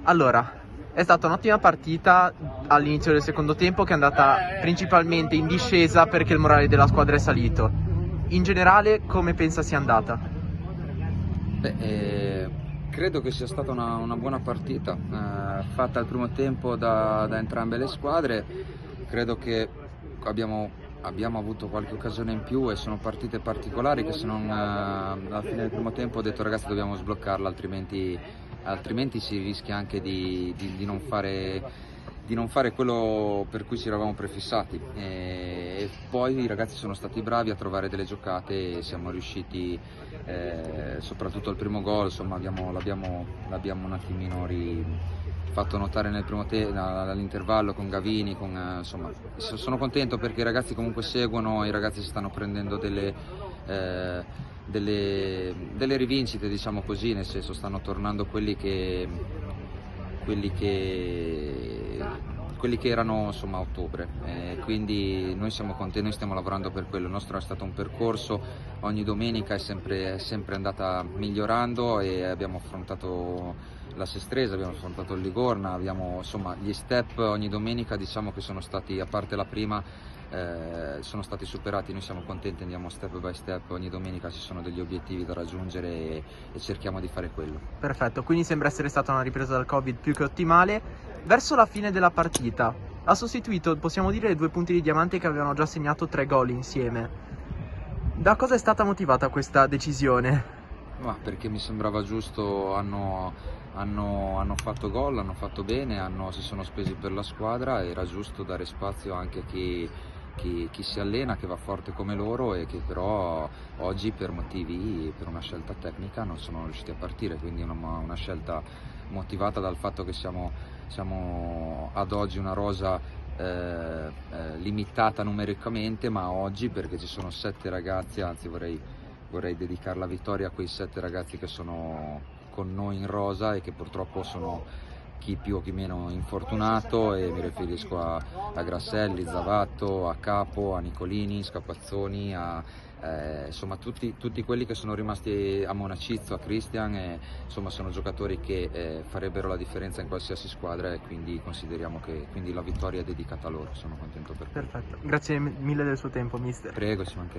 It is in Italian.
Allora, è stata un'ottima partita all'inizio del secondo tempo che è andata principalmente in discesa perché il morale della squadra è salito. In generale, come pensa sia andata? Beh, credo che sia stata una buona partita, fatta al primo tempo da entrambe le squadre. Credo che abbiamo avuto qualche occasione in più e sono partite particolari che se non alla fine del primo tempo ho detto ragazzi dobbiamo sbloccarla, altrimenti si rischia anche di non fare quello per cui ci eravamo prefissati. E poi i ragazzi sono stati bravi a trovare delle giocate e siamo riusciti, soprattutto al primo gol, insomma, l'abbiamo un attimino fatto notare nel primo all'intervallo con Gavini, insomma, sono contento perché i ragazzi comunque seguono, i ragazzi si stanno prendendo delle rivincite, diciamo così, nel senso stanno tornando quelli che, quelli che erano insomma a ottobre, quindi noi siamo contenti, noi stiamo lavorando per quello. Il nostro è stato un percorso, ogni domenica è sempre andata migliorando e abbiamo affrontato la Sestresa, abbiamo affrontato il Ligorna, insomma gli step ogni domenica diciamo che sono stati, a parte la prima, sono stati superati. Noi siamo contenti, andiamo step by step, ogni domenica ci sono degli obiettivi da raggiungere e cerchiamo di fare quello. Perfetto, quindi sembra essere stata una ripresa dal Covid più che ottimale. Verso la fine della partita ha sostituito, possiamo dire, 2 punti di diamante che avevano già segnato 3 gol insieme. Da cosa è stata motivata questa decisione? Ma perché mi sembrava giusto, hanno fatto gol, hanno fatto bene, si sono spesi per la squadra, era giusto dare spazio anche a chi si allena, che va forte come loro e che però oggi per una scelta tecnica non sono riusciti a partire, quindi una scelta motivata dal fatto che siamo ad oggi una rosa limitata numericamente, ma oggi perché ci sono 7 ragazzi, anzi vorrei dedicare la vittoria a quei 7 ragazzi che sono con noi in rosa e che purtroppo sono chi più o chi meno infortunato, e mi riferisco a Grasselli, Zavatto, a Capo, a Nicolini, Scapazzoni, insomma tutti quelli che sono rimasti, a Monacizzo, a Christian, insomma sono giocatori che farebbero la differenza in qualsiasi squadra e quindi consideriamo che la vittoria è dedicata a loro. Sono contento per quello. Perfetto, grazie mille del suo tempo, mister. Prego, ci mancherebbe.